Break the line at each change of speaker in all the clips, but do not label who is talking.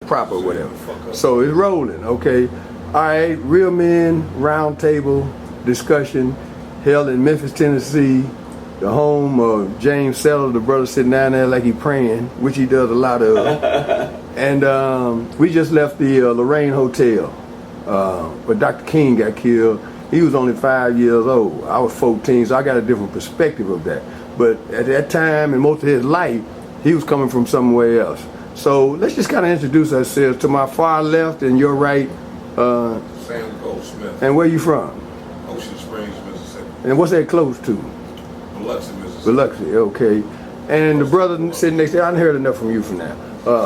proper or whatever. So it's rolling, okay? All right, Real Men Roundtable discussion held in Memphis, Tennessee, the home of James Settle, the brother sitting down there like he praying, which he does a lot of. And we just left the Lorraine Hotel where Dr. King got killed. He was only 5 years old. I was 14, so I got a different perspective of that. But at that time, and most of his life, he was coming from somewhere else. So let's just kind of introduce ourselves. To my far left and your right.
Sam Goldsmith.
And where you from?
Ocean Springs, Mississippi.
And what's that close to?
Biloxi, Mississippi.
Biloxi, okay. And the brother sitting next to you, I done heard enough from you for now.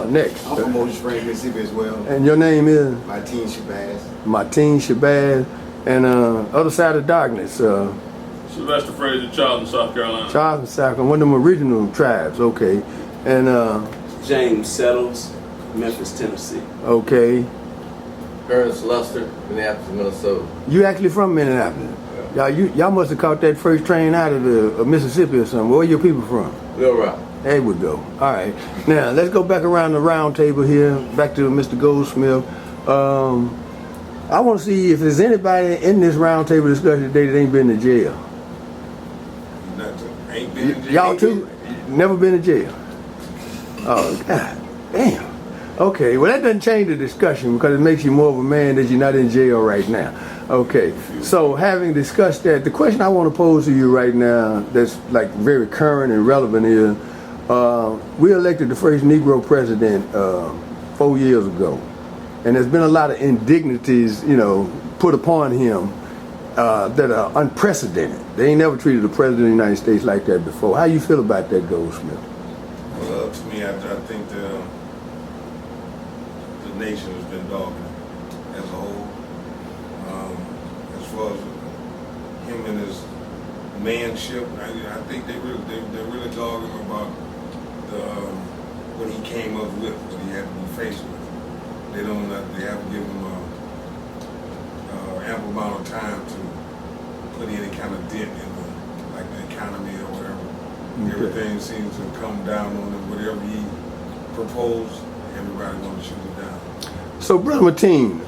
Next.
I'm from Ocean Springs, Mississippi as well.
And your name is?
Martin Shabazz.
Martin Shabazz. And other side of darkness.
Sylvester Fraser, Charleston, South Carolina.
Charleston, South Carolina, one of them original tribes, okay. And
James Settles, Memphis, Tennessee.
okay.
Ernest Luster, Minneapolis, Minnesota.
You actually from Minneapolis? Y'all must have caught that first train out of the Mississippi or something. Where your people from?
Little Rock.
There we go. All right. Now let's go back around the round table here. Back to Mr. Goldsmith. I want to see if there's anybody in this round table discussion today that ain't been to jail.
Ain't been in jail.
Y'all too? Never been to jail? Oh, God damn. Okay, well that doesn't change the discussion because it makes you more of a man that you're not in jail right now. Okay, so having discussed that, the question I want to pose to you right now that's like very current and relevant is, we elected the first Negro president 4 years ago. And there's been a lot of indignities, put upon him that are unprecedented. They ain't never treated a president of the United States like that before. How you feel about that, Goldsmith?
Well, to me, I think the nation has been dogging it as a whole. As far as him and his manship, I think they're really dogging him about what he came up with, what he had to be faced with. They haven't given him ample amount of time to put any kind of dent in the economy or whatever. Okay. Everything seems to come down on him. Whatever he proposed, everybody wants to shoot it down.
So, Brother Martin,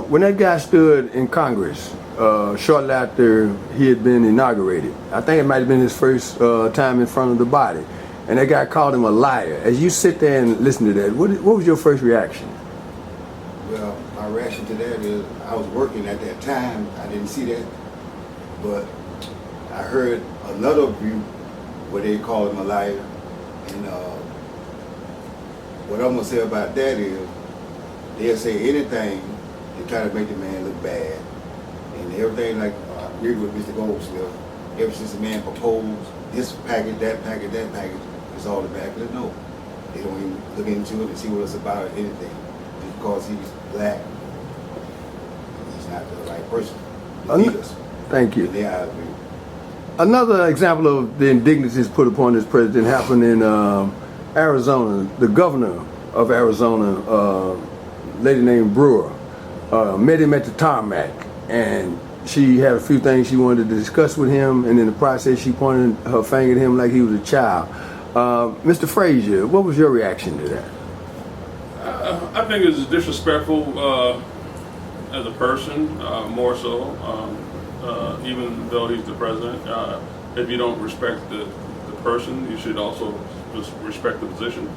when that guy stood in Congress shortly after he had been inaugurated, I think it might have been his first time in front of the body, and that guy called him a liar. As you sit there and listen to that, what was your first reaction?
Well, my reaction to that is I was working at that time. I didn't see that. But I heard another view where they called him a liar. And what I'm going to say about that is they'll say anything to try to make the man look bad. And everything, like I agree with Mr. Goldsmith, ever since the man proposed this package, that package, it's all the back of the note. They don't even look into it and see what it's about or anything. Just because he's black, he's not the right person to lead us.
Thank you.
Yeah, I agree.
Another example of the indignities put upon this president happened in Arizona. The governor of Arizona, lady named Brewer, met him at the tarmac, and she had a few things she wanted to discuss with him, and in the process she pointed her finger at him like he was a child. Mr. Frazier, what was your reaction to that?
I think it's disrespectful as a person, more so. Even though he's the president, if you don't respect the person, you should also just respect the position.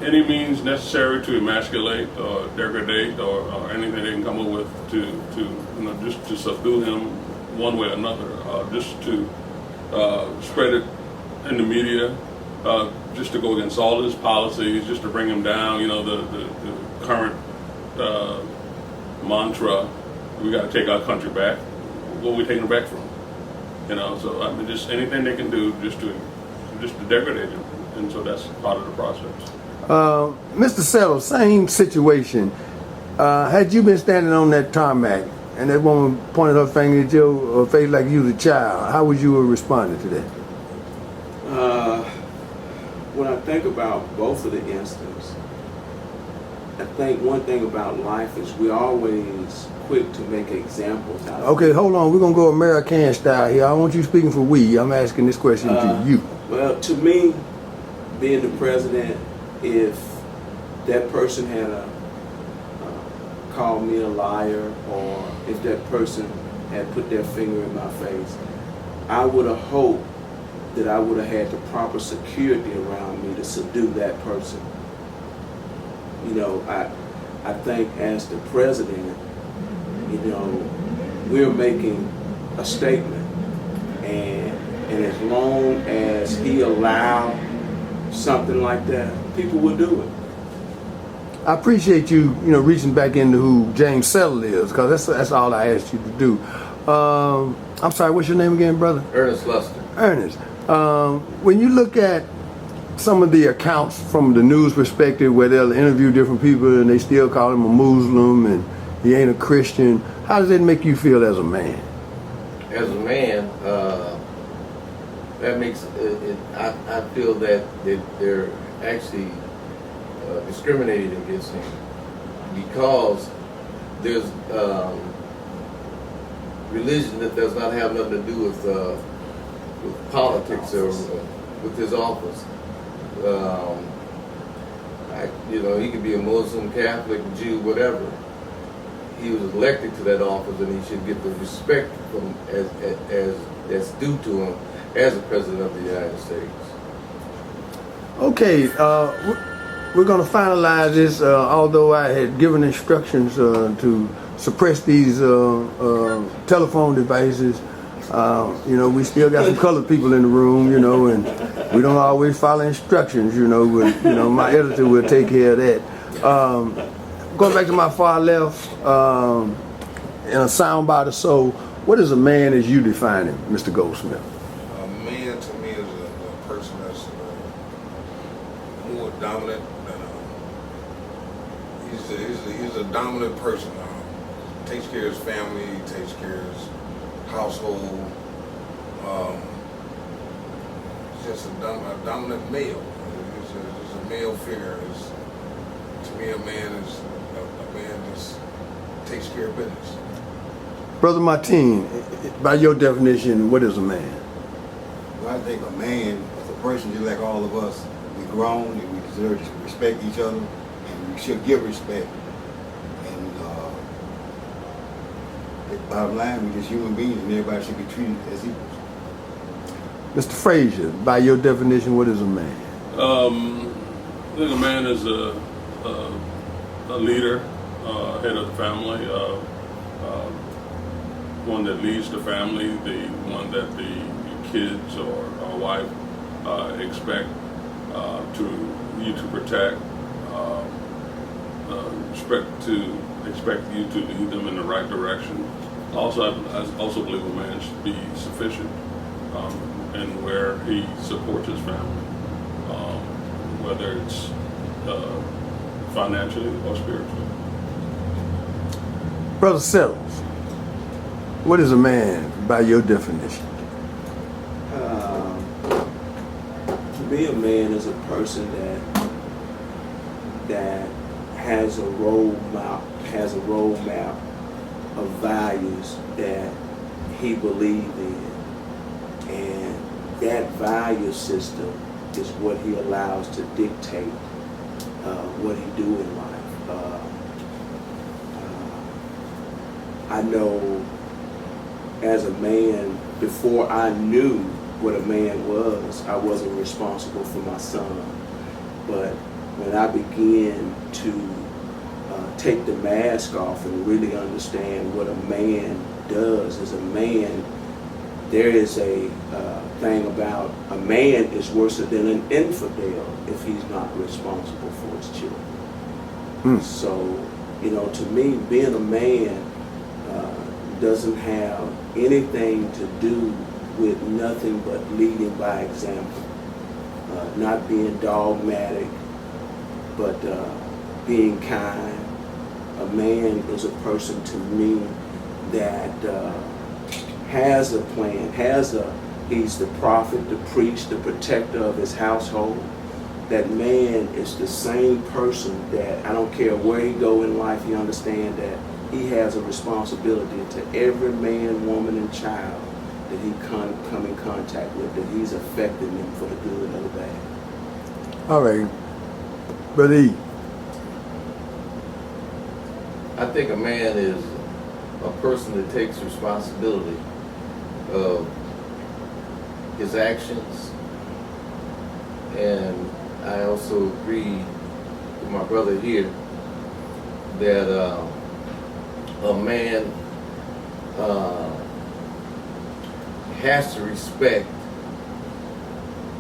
Any means necessary to emasculate or degrade or anything they can come up with to just to subdue him one way or another, just to spread it in the media, just to go against all his policies, just to bring him down. The current mantra, we got to take our country back. What are we taking it back from? So I mean, just anything they can do just to degrade him, and so that's part of the process.
Mr. Settle, same situation. Had you been standing on that tarmac and that woman pointed her finger at your face like you was a child, how would you have responded to that?
When I think about both of the instances, I think one thing about life is we always quick to make examples out of
Okay, hold on. We're going to go American style here. I want you speaking for we. I'm asking this question to you.
Well, to me, being the president, if that person had a called me a liar, or if that person had put their finger in my face, I would have hoped that I would have had the proper security around me to subdue that person. You know, I think as the president, you know, we're making a statement, and as long as he allowed something like that, people will do it.
I appreciate you, reaching back into who James Settle is, because that's all I asked you to do. I'm sorry, what's your name again, brother?
Ernest Luster.
Ernest. When you look at some of the accounts from the news perspective, where they'll interview different people and they still call him a Muslim and he ain't a Christian, how does that make you feel as a man?
As a man, that makes it, I feel that they're actually discriminating against him, because there's religion that does not have nothing to do with politics or with his office. He could be a Muslim, Catholic, Jew, whatever. He was elected to that office, and he should get the respect from as that's due to him as the president of the United States.
Okay, we're going to finalize this. Although I had given instructions to suppress these telephone devices, we still got some colored people in the room, and we don't always follow instructions, but, my editor will take care of that. Going back to my far left, in a soundbite or so, what is a man as you define him, Mr. Goldsmith?
A man to me is a person that's more dominant than he's a dominant person. Takes care of his family, takes care of his household. Just a dominant male. He's a male figure. To me, a man is a man that takes care of business.
Brother Martin, by your definition, what is a man?
Well, I think a man is a person just like all of us. We're grown and we deserve to respect each other, and we should give respect. And the bottom line, we're just human beings, and everybody should be treated as equals.
Mr. Frazier, by your definition, what is a man?
I think a man is a leader, head of the family, one that leads the family, the one that the kids or wife expect you to protect, expect you to lead them in the right direction. Also, I also believe a man should be sufficient in where he supports his family, whether it's financially or spiritually.
Brother Settles, what is a man by your definition?
To me, a man is a person that has a roadmap of values that he believes in, and that value system is what he allows to dictate what he do in life. I know as a man, before I knew what a man was, I wasn't responsible for my son. But when I began to take the mask off and really understand what a man does as a man, there is a thing about a man is worse than an infidel if he's not responsible for his children. So, to me, being a man doesn't have anything to do with nothing but leading by example. Not being dogmatic, but being kind. A man is a person to me that has a plan, he's the prophet, the priest, the protector of his household. That man is the same person that, I don't care where he go in life, he understands that he has a responsibility to every man, woman, and child that he come in contact with, that he's affecting them for the good or the bad.
All right, Brother E.
I think a man is a person that takes responsibility of his actions. And I also agree with my brother here that a man has to respect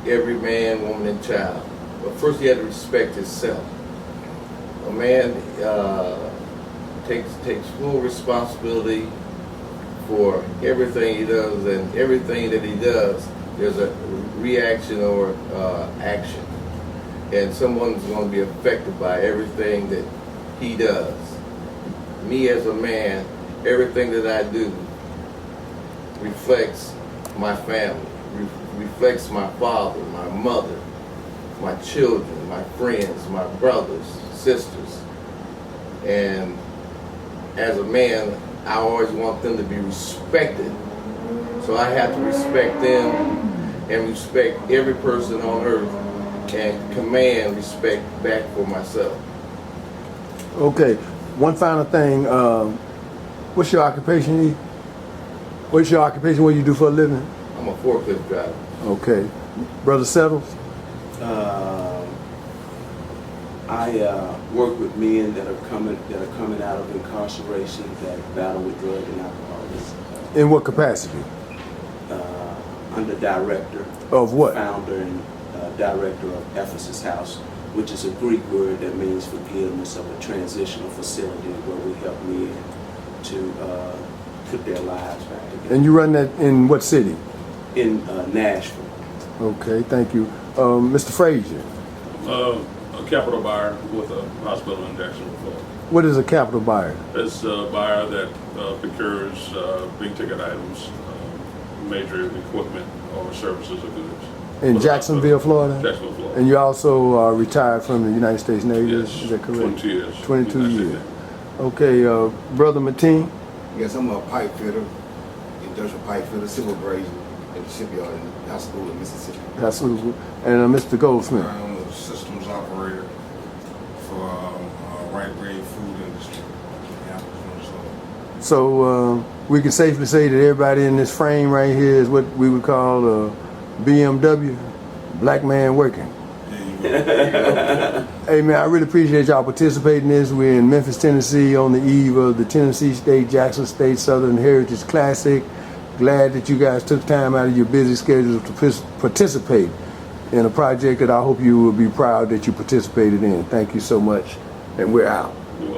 every man, woman, and child. But first he had to respect himself. A man takes full responsibility for everything he does, and everything that he does, there's a reaction or action. And someone's going to be affected by everything that he does. Me as a man, everything that I do reflects my family, reflects my father, my mother, my children, my friends, my brothers, sisters. And as a man, I always want them to be respected. So I have to respect them and respect every person on earth and command respect back for myself.
Okay, one final thing. What's your occupation, E? What's your occupation? What do you do for a living?
I'm a forklift driver.
Okay. Brother Settles?
I work with men that are coming out of incarceration that battle with drug and alcoholism.
In what capacity?
Under director,
Of what?
founder, and director of Ephesus House, which is a Greek word that means forgiveness, of a transitional facility where we help men to put their lives back together.
And you run that in what city?
In Nashville.
Okay, thank you. Mr. Frazier,
A capital buyer with a hospital in Jacksonville, Florida.
what is a capital buyer?
It's a buyer that procures big ticket items, major equipment or services or goods.
In
For the
Jacksonville,
hospital.
Florida?
Jacksonville, Florida.
And you also are retired from the United States Navy,
Yes,
is that correct?
22 years.
22
United
years.
States
Okay, Brother Mateen,
Yes, I'm a pipe fitter, industrial pipe fitter, civil brazing at the shipyard in Pascagoula, Mississippi.
that's what, and Mr. Goldsmith.
I'm a systems operator for Right Brain Food Industry.
So we can safely say that everybody in this frame right here is what we would call a BMW, black man working.
There you go.
Hey man, I really appreciate y'all participating in this. We're in Memphis, Tennessee on the eve of the Tennessee State Jackson State Southern Heritage Classic. Glad that you guys took time out of your busy schedules to participate in a project that I hope you will be proud that you participated in. Thank you so much, and we're out.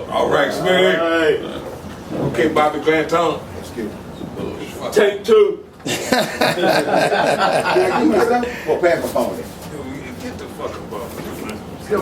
All right, Smitty. Okay, Bobby Glanton.
That's good.
Take two.
Did I give myself? Well, pass my phone then.